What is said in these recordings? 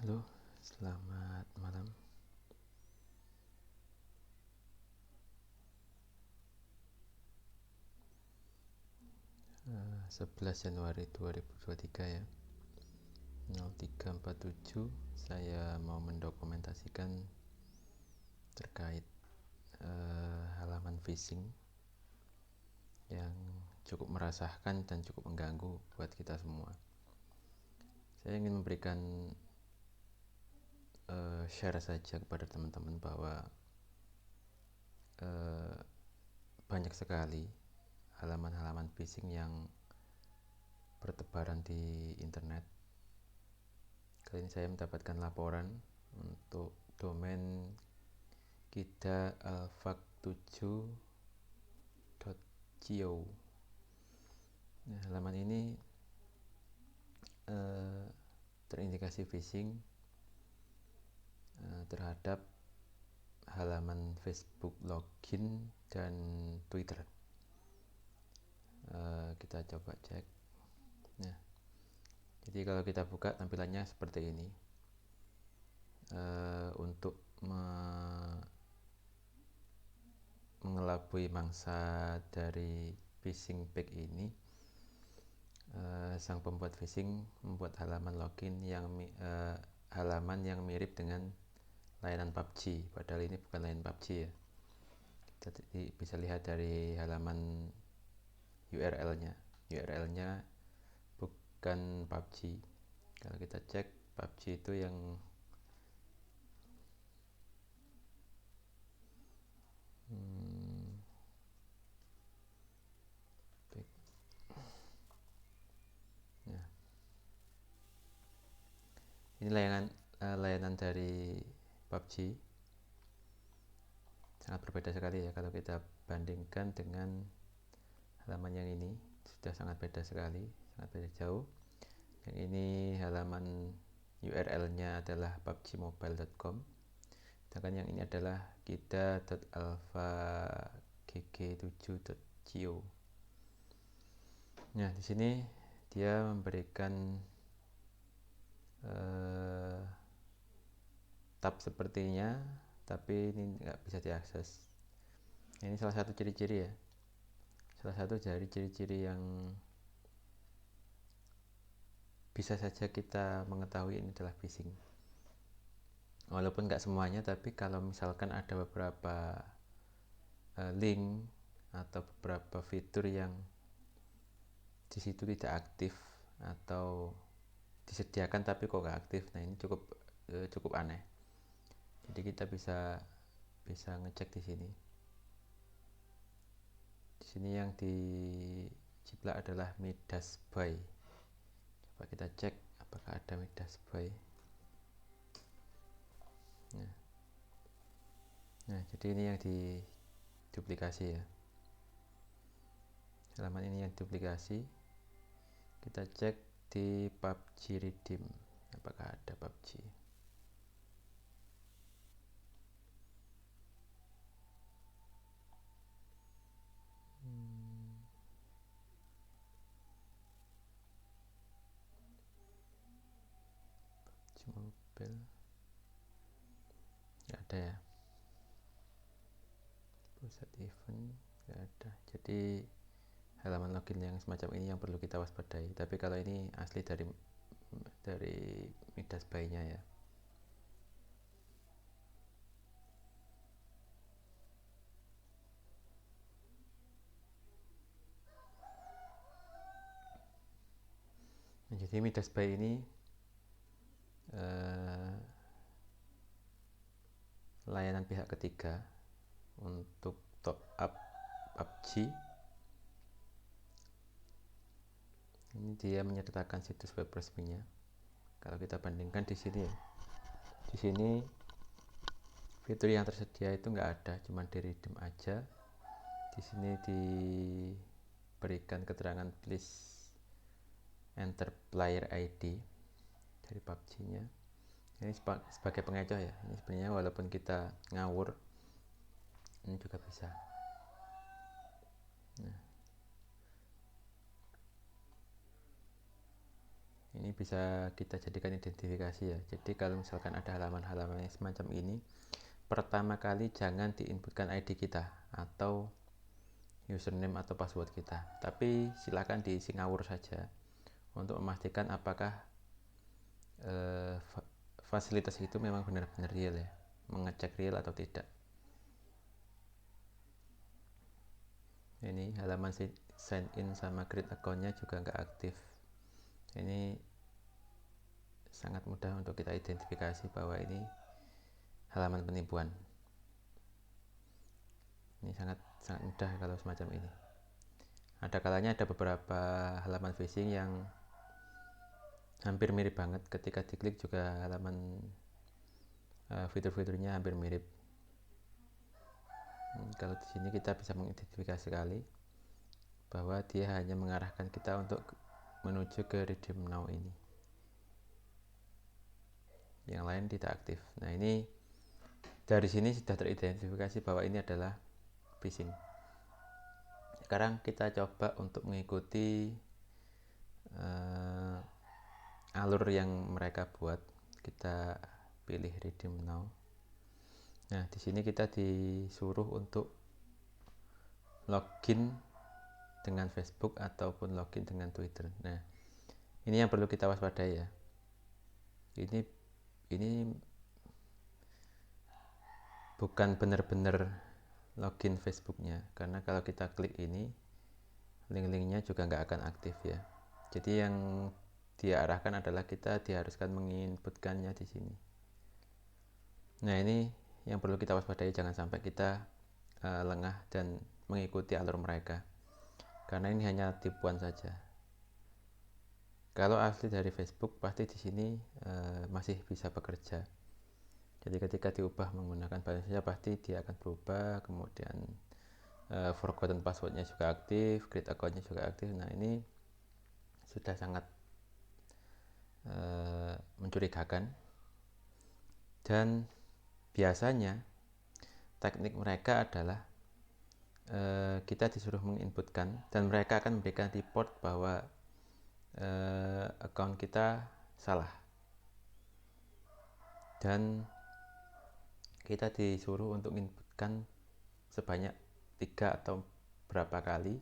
Halo, selamat malam. 11 Januari 2023 ya. 03.47 saya mau mendokumentasikan terkait halaman phishing yang cukup meresahkan dan cukup mengganggu buat kita semua. Saya ingin memberikan share saja kepada teman-teman bahwa banyak sekali halaman-halaman phishing yang bertebaran di internet. Kali ini saya mendapatkan laporan untuk domain kidaalfaq7.co. Nah, halaman ini terindikasi phishing terhadap halaman Facebook login dan Twitter. Kita coba cek. Nah, jadi kalau kita buka tampilannya seperti ini. Untuk mengelabui mangsa dari phishing page ini, sang pembuat phishing membuat halaman login halaman yang mirip dengan layanan PUBG, padahal ini bukan layanan PUBG ya. Kita bisa lihat dari halaman URL-nya bukan PUBG. Kalau kita cek PUBG itu yang ini layanan dari PUBG. Sangat berbeda sekali ya kalau kita bandingkan dengan halaman yang ini. Sudah sangat beda sekali, sangat beda jauh. Yang ini halaman URL-nya adalah pubgmobile.com, sedangkan yang ini adalah kida.alfaq7.co. Nah, di sini dia memberikan tab sepertinya, tapi ini nggak bisa diakses. Ini salah satu ciri-ciri ya, salah satu dari ciri-ciri yang bisa saja kita mengetahui ini adalah phishing. Walaupun nggak semuanya, tapi kalau misalkan ada beberapa link atau beberapa fitur yang di situ tidak aktif atau disediakan tapi kok nggak aktif, nah ini cukup aneh. Jadi kita bisa ngecek di sini. Di sini yang dijiplak adalah Midas Buy. Coba kita cek apakah ada Midas Buy. Nah, jadi ini yang diduplikasi ya. Halaman ini yang duplikasi. Kita cek di PUBG Redeem, apakah ada PUBG. PUBG Mobile nggak ada ya. Pusat event nggak ada. Jadi halaman login yang semacam ini yang perlu kita waspadai. Tapi kalau ini asli dari Midas Buy-nya ya. Nah, jadi Midas Buy ini layanan pihak ketiga untuk top up PUBG. Ini dia menyertakan situs web resminya. Kalau kita bandingkan di sini ya, di sini fitur yang tersedia itu nggak ada, cuma di redeem aja. Di sini diberikan keterangan please enter player ID dari PUBG-nya. Ini sebagai pengecoh ya. Ini sebenarnya walaupun kita ngawur, ini juga bisa. Nah, ini bisa kita jadikan identifikasi ya. Jadi kalau misalkan ada halaman-halaman yang semacam ini, pertama kali jangan diinputkan ID kita atau username atau password kita, tapi silakan diisi ngawur saja untuk memastikan apakah fasilitas itu memang benar-benar real ya, mengecek real atau tidak. Ini halaman sign in sama create account-nya juga nggak aktif. Ini sangat mudah untuk kita identifikasi bahwa ini halaman penipuan. Ini sangat mudah kalau semacam ini. Ada kalanya ada beberapa halaman phishing yang hampir mirip banget, ketika diklik juga halaman fitur-fiturnya hampir mirip. Kalau di sini kita bisa mengidentifikasi sekali bahwa dia hanya mengarahkan kita untuk menuju ke redeem now ini. Yang lain tidak aktif. Nah, ini dari sini sudah teridentifikasi bahwa ini adalah phishing. Sekarang kita coba untuk mengikuti alur yang mereka buat. Kita pilih redeem now. Nah, di sini kita disuruh untuk login dengan Facebook ataupun login dengan Twitter. Nah, ini yang perlu kita waspadai ya. Ini bukan benar-benar login Facebooknya, karena kalau kita klik ini, link-linknya juga nggak akan aktif ya. Jadi yang diarahkan adalah kita diharuskan menginputkannya di sini. Nah, ini yang perlu kita waspadai, jangan sampai kita lengah dan mengikuti alur mereka, karena ini hanya tipuan saja. Kalau asli dari Facebook pasti di sini masih bisa bekerja. Jadi ketika diubah menggunakan bahasa Indonesia pasti dia akan berubah, kemudian forgotten passwordnya juga aktif, create accountnya juga aktif. Nah, ini sudah sangat mencurigakan, dan biasanya teknik mereka adalah kita disuruh menginputkan dan mereka akan memberikan report bahwa account kita salah, dan kita disuruh untuk menginputkan sebanyak 3 atau berapa kali.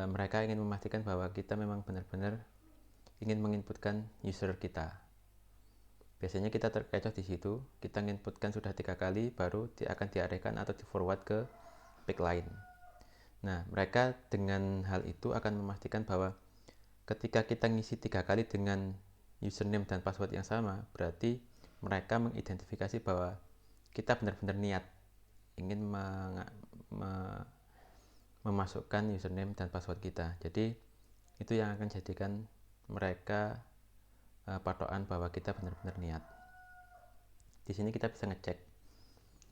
Mereka ingin memastikan bahwa kita memang benar-benar ingin menginputkan user kita. Biasanya kita terkecoh di situ, kita menginputkan sudah 3 kali, baru akan diarahkan atau di forward ke page lain. Nah, mereka dengan hal itu akan memastikan bahwa ketika kita ngisi 3 kali dengan username dan password yang sama, berarti mereka mengidentifikasi bahwa kita benar-benar niat ingin memasukkan username dan password kita. Jadi itu yang akan jadikan mereka patokan bahwa kita benar-benar niat. Di sini kita bisa ngecek.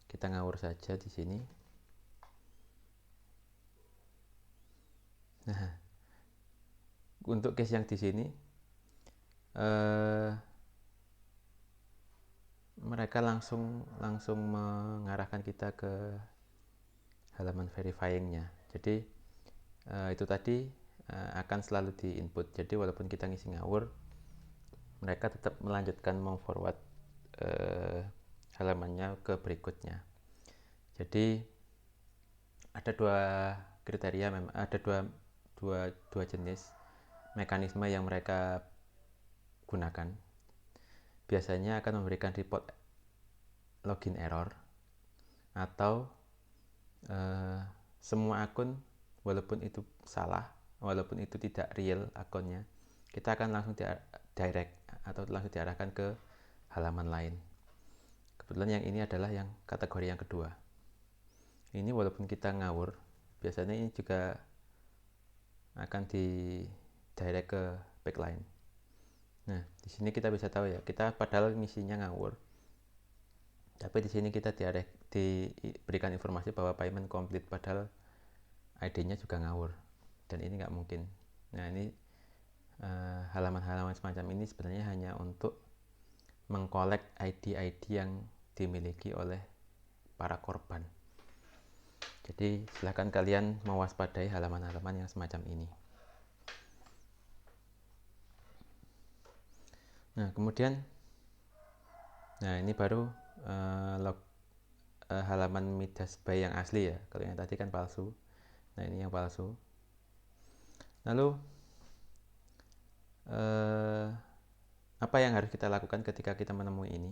Kita ngawur saja di sini. Nah, untuk case yang di sini mereka langsung mengarahkan kita ke halaman verifyingnya. Jadi itu tadi akan selalu diinput. Jadi walaupun kita ngisi ngawur, mereka tetap melanjutkan memforward halamannya ke berikutnya. Jadi ada dua kriteria, ada dua jenis mekanisme yang mereka gunakan. Biasanya akan memberikan report login error, atau semua akun walaupun itu salah, walaupun itu tidak real akunnya, kita akan langsung direct atau langsung diarahkan ke halaman lain. Kebetulan yang ini adalah yang kategori yang kedua. Ini walaupun kita ngawur, biasanya ini juga akan di direct ke page lain. Nah, di sini kita bisa tahu ya, kita padahal ngisinya ngawur, tapi di sini kita diberikan informasi bahwa payment complete, padahal ID-nya juga ngawur, dan ini nggak mungkin. Nah, ini halaman-halaman semacam ini sebenarnya hanya untuk mengkolek ID-ID yang dimiliki oleh para korban. Jadi silahkan kalian mewaspadai halaman-halaman yang semacam ini. Nah kemudian, nah ini baru halaman Midas By yang asli ya. Kalau yang tadi kan palsu. Nah ini yang palsu. Lalu apa yang harus kita lakukan ketika kita menemui ini?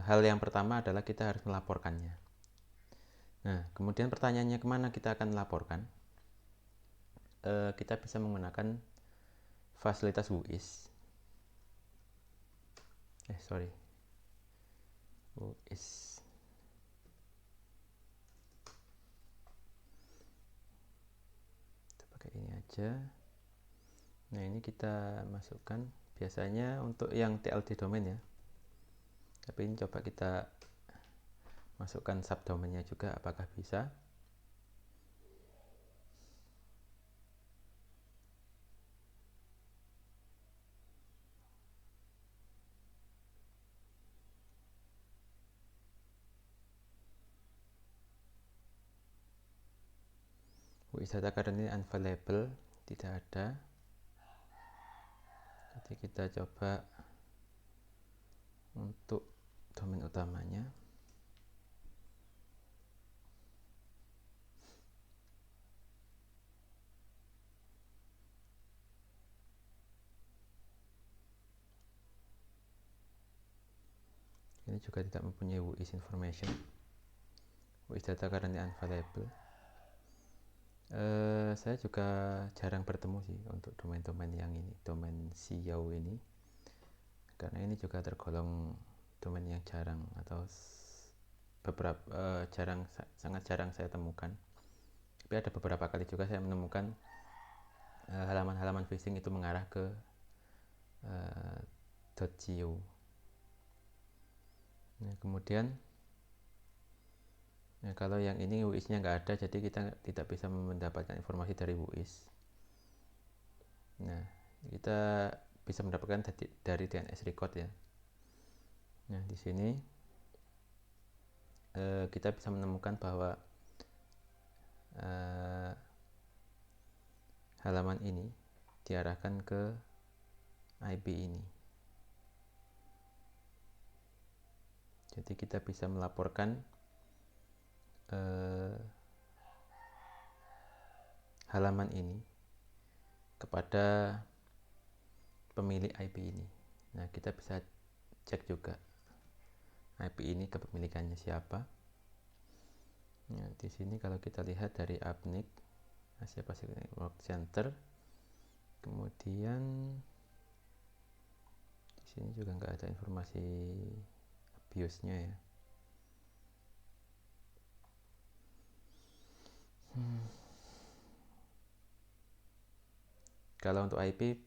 Hal yang pertama adalah kita harus melaporkannya. Nah kemudian pertanyaannya, kemana kita akan melaporkan? Kita bisa menggunakan fasilitas WUIS. WUIS. Kita pakai ini aja. Nah ini kita masukkan biasanya untuk yang TLD domain ya. Tapi ini coba kita masukkan subdomainnya juga, apakah bisa? WUIS data currently unavailable, tidak ada. Jadi kita coba untuk domain utamanya. Ini juga tidak mempunyai WUIS information. WUIS data currently unavailable. Saya juga jarang bertemu sih untuk domain-domain yang ini, domain SEO ini, karena ini juga tergolong domain yang jarang atau beberapa sangat jarang saya temukan. Tapi ada beberapa kali juga saya menemukan halaman-halaman phishing itu mengarah ke .co. Nah, kemudian kalau yang ini WUIS-nya nggak ada, jadi kita tidak bisa mendapatkan informasi dari WUIS. Nah, kita bisa mendapatkan dari DNS record ya. Nah, di sini kita bisa menemukan bahwa halaman ini diarahkan ke IP ini. Jadi kita bisa melaporkan halaman ini kepada pemilik IP ini. Nah, kita bisa cek juga IP ini kepemilikannya siapa. Nah, di sini kalau kita lihat dari APNIC, Asia Pacific Network Center, kemudian di sini juga nggak ada informasi abuse-nya ya. Kalau untuk IP,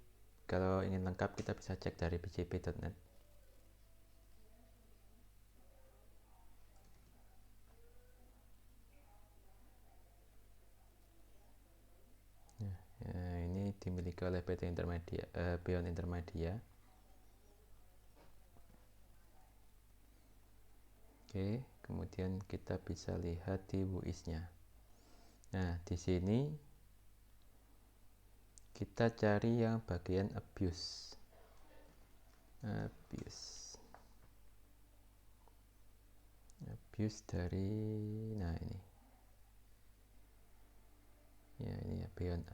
kalau ingin lengkap kita bisa cek dari bjp.net. Nah, ini dimiliki oleh PT Intermedia, Beyond Intermedia. Oke, kemudian kita bisa lihat di WUIS-nya. Nah, di sini kita cari yang bagian abuse. Abuse dari, nah ini. Ya, ini ya Beyond.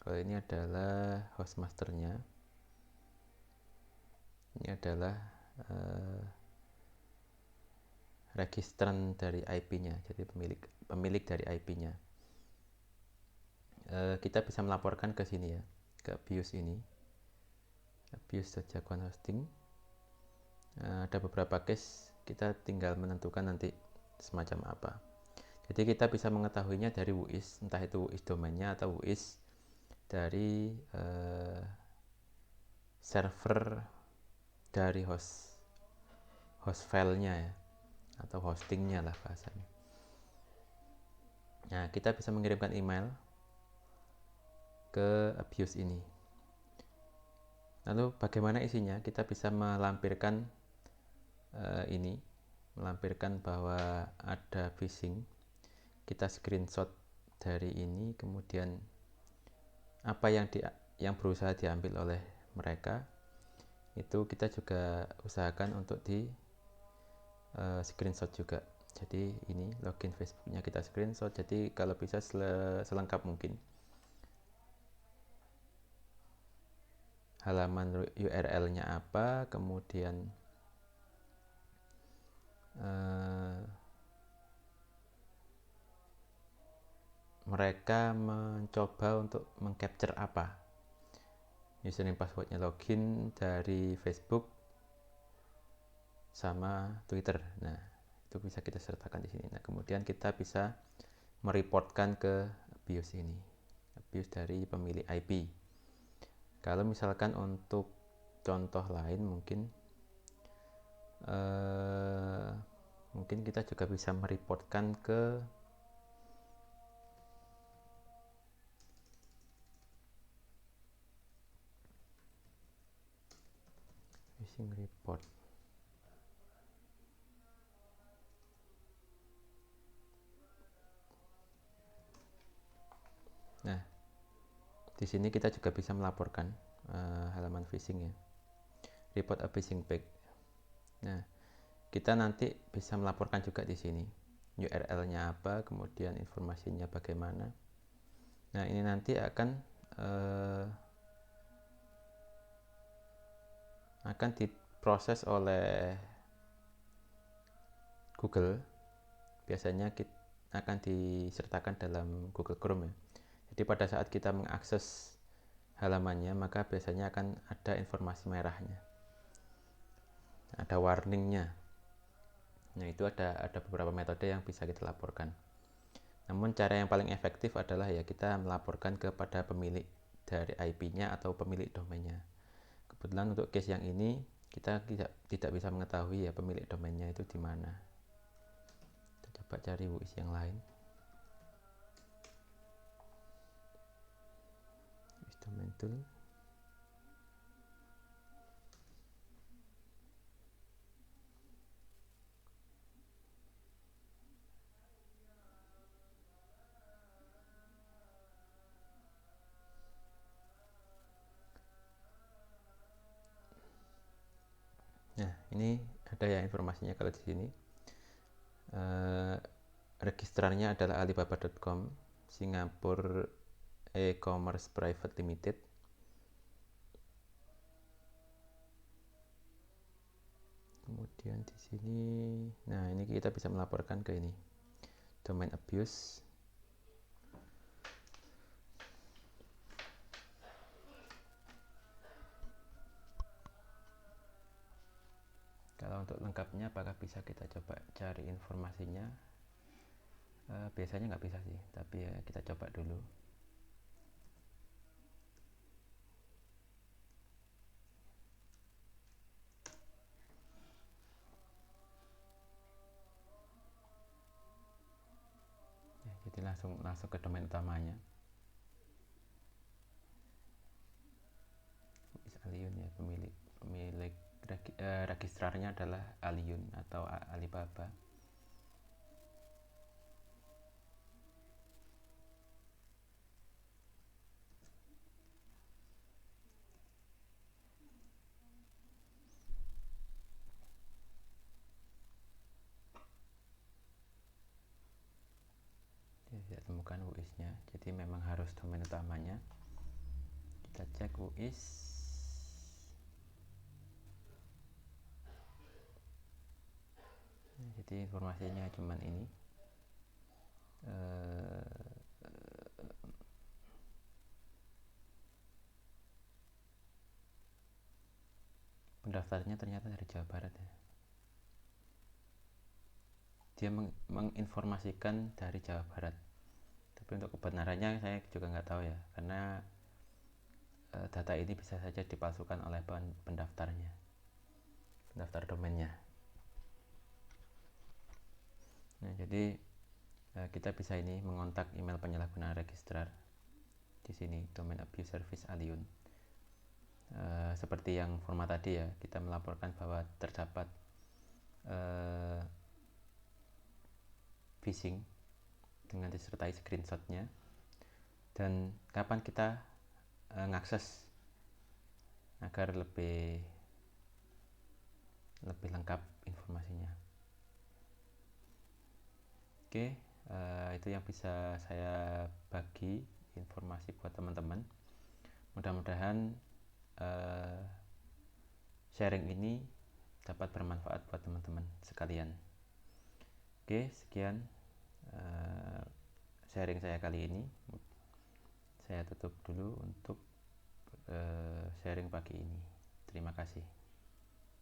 Kalau ini adalah hostmasternya. Ini adalah registran dari IP-nya, jadi pemilik dari IP-nya. Kita bisa melaporkan ke sini ya, ke abuse ini, abuse.jagoan hosting. Ada beberapa case, kita tinggal menentukan nanti semacam apa. Jadi kita bisa mengetahuinya dari WUIS, entah itu WUIS domainnya atau WUIS dari server dari host filenya ya, atau hostingnya lah bahasanya. Nah, kita bisa mengirimkan email ke abuse ini. Lalu bagaimana isinya? Kita bisa melampirkan ini, melampirkan bahwa ada phishing. Kita screenshot dari ini, kemudian apa yang yang berusaha diambil oleh mereka, itu kita juga usahakan untuk di screenshot juga. Jadi ini login Facebooknya kita screenshot, jadi kalau bisa selengkap mungkin. Halaman URL-nya apa, kemudian mereka mencoba untuk mengcapture apa, username passwordnya, login dari Facebook sama Twitter. Nah, itu bisa kita sertakan di sini. Nah, kemudian kita bisa mereportkan ke abuse ini, abuse dari pemilik IP. Kalau misalkan untuk contoh lain mungkin kita juga bisa mereportkan ke phishing report. Nah, di sini kita juga bisa melaporkan halaman phishing ya, report a phishing page. Nah, kita nanti bisa melaporkan juga di sini URL-nya apa, kemudian informasinya bagaimana. Nah, ini nanti akan diproses oleh Google. Biasanya akan disertakan dalam Google Chrome ya. Jadi pada saat kita mengakses halamannya, maka biasanya akan ada informasi merahnya, ada warningnya. Nah, itu ada beberapa metode yang bisa kita laporkan. Namun cara yang paling efektif adalah ya kita melaporkan kepada pemilik dari IP-nya atau pemilik domainnya. Kebetulan untuk case yang ini kita tidak bisa mengetahui ya pemilik domainnya itu di mana. Kita coba cari WUIS yang lain. WUIS domain tool. Nah, ini ada ya informasinya kalau di sini. Registrarnya adalah alibaba.com, Singapore E-commerce Private Limited. Kemudian di sini, nah ini kita bisa melaporkan ke ini, domain abuse. Kalau untuk lengkapnya apakah bisa kita coba cari informasinya? Biasanya nggak bisa sih, tapi ya kita coba dulu. Ya, jadi langsung ke domain utamanya. Aliyun ya, pemilik registrarnya adalah Aliyun atau Alibaba. Tidak temukan WUIS-nya, jadi memang harus domain utamanya. Kita cek WUIS. Jadi informasinya cuman ini. Pendaftarnya ternyata dari Jawa Barat ya. Dia menginformasikan dari Jawa Barat, tapi untuk kebenarannya saya juga nggak tahu ya, karena data ini bisa saja dipalsukan oleh pendaftarnya, pendaftar domainnya. Nah, jadi kita bisa ini mengontak email penyalahgunaan registrar di sini, domain abuse service Aliyun. Seperti yang format tadi ya, kita melaporkan bahwa terdapat phishing dengan disertai screenshotnya, dan kapan kita ngakses agar lebih lengkap informasinya. Oke, itu yang bisa saya bagi informasi buat teman-teman. Mudah-mudahan sharing ini dapat bermanfaat buat teman-teman sekalian. Oke, sekian sharing saya kali ini. Saya tutup dulu untuk sharing pagi ini. Terima kasih.